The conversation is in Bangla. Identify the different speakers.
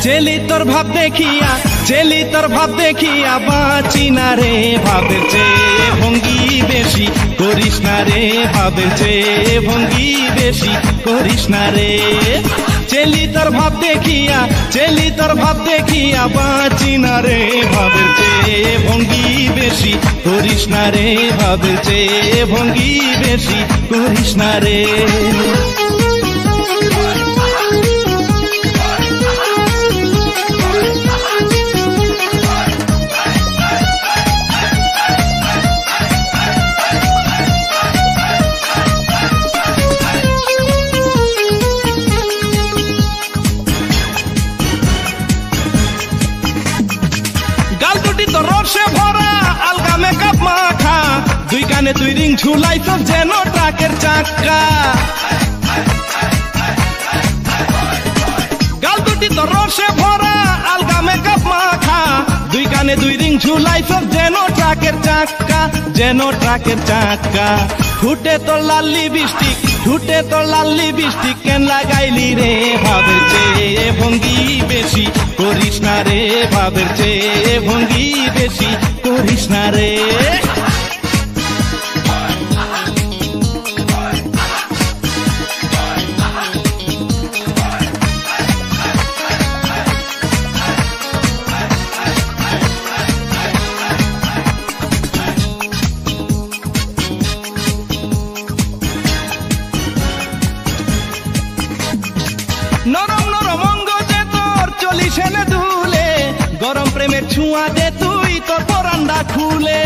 Speaker 1: চেলি তোর ভাব দেখিয়া বাঁচি না রে, ভাবের চেয়ে ভঙ্গি বেশি করিস না রে, ভাবের চেয়ে ভঙ্গি বেশি করিস না রে। চেলি তোর ভাব দেখিয়া বাঁচি না রে, ভাবের চেয়ে ভঙ্গি বেশি করিস না রে, ভাবের চেয়ে ভঙ্গি বেশি করিস না রে। রসে ভরা আলগা মেকআপ মাখা, দুই কানে দুই রিং ঝুলাই সব যেন ট্রাকের চাকা। গাল দুটি তো রসে ভরা আলগা মেকআপ মাখা, দুই কানে দুই রিং ঝুলাই সব যেন ট্রাকের চাকা, যেন ট্রাকের চাকা। ঠুটে তোর লাল্লি বৃষ্টিক কেন লাগাইলি রে, ভাবের চেয়ে ভঙ্গি বেশি করিস না রে, ভাবের চেয়ে ভঙ্গি বেশি করিস না রে। নরম নরম অঙ্গ যে তোর চলিস এনে দুলে, গরম প্রেমের ছোঁয়া দে তুই তোর বরান্দা খুলে।